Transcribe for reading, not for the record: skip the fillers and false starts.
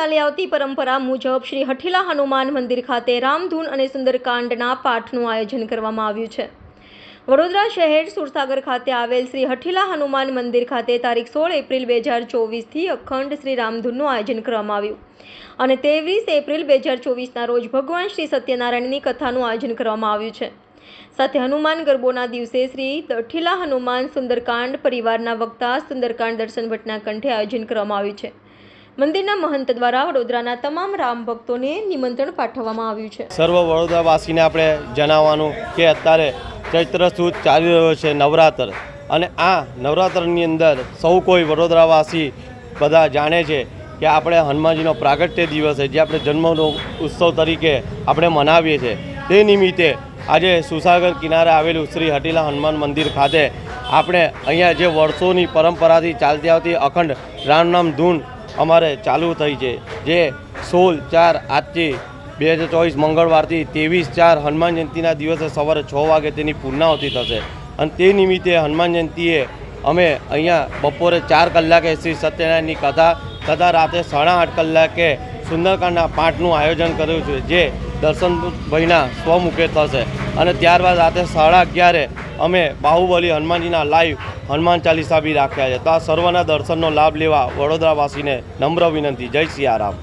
ચાલી આવતી પરંપરા મુજબ શ્રી હઠીલા હનુમાન મંદિર ખાતે રામધૂન અને સુંદરકાંડના પાઠનું આયોજન કરવામાં આવ્યું છે। વડોદરા શહેર સુરસાગર ખાતે આવેલ શ્રી હઠીલા હનુમાન મંદિર ખાતે તારીખ 16 એપ્રિલ 2024થી અખંડ શ્રી રામધૂનનું આયોજન કરવામાં આવ્યું અને 23 એપ્રિલ 2024ના રોજ ભગવાન શ્રી સત્યનારાયણની કથાનું આયોજન કરવામાં આવ્યું છે। સાથે હનુમાન ગરબોના દિવસે શ્રી હઠીલા હનુમાન સુંદરકાંડ પરિવારના વક્તા સુંદરકાંડ દર્શન ભટ્ટના કંઠે આયોજન કરવામાં આવ્યું છે। મંદિરના મહંત દ્વારા વડોદરાના તમામ રામ ભક્તોને નિમંત્રણ પાઠવવામાં આવ્યું છે। સર્વ વડોદરાવાસીને આપણે જણાવવાનું કે અત્યારે ચૈત્ર સુદ ચાલી રહ્યો છે નવરાત્ર, અને આ નવરાત્રની અંદર સૌ કોઈ વડોદરાવાસી બધા જાણે છે કે આપણે હનુમાનજીનો પ્રાગટ્ય દિવસ છે, જે આપણે જન્મનો ઉત્સવ તરીકે આપણે મનાવીએ છીએ। તે નિમિત્તે આજે સુરસાગર કિનારે આવેલું શ્રી હઠીલા હનુમાન મંદિર ખાતે આપણે અહીંયા જે વર્ષોની પરંપરાથી ચાલતી આવતી અખંડ રામ નામ ધૂન અમારે ચાલુ થઈ છે, જે 16/4 આજથી 2024 મંગળવારથી 23/4 હનુમાન જયંતિના દિવસે સવારે 6 વાગે તેની પૂર્ણાહુતિ થશે। અને તે નિમિત્તે હનુમાન જયંતિએ અમે અહીંયા બપોરે 4 કલાકે શ્રી સત્યનારાયણની કથા તથા રાતે 8:30 કલાકે સુંદરકાંડના પાઠનું આયોજન કર્યું છે, જે દર્શનભાઈના સ્વમુખે થશે। અને ત્યારબાદ રાતે 11:30 અમે બાહુબલી હનુમાનજીના લાઈવ હનુમાન ચાલીસા બી રાખ્યા છે। તો આ સર્વના દર્શનનો લાભ લેવા વડોદરાવાસીને નમ્ર વિનંતી। જય સિયારામ।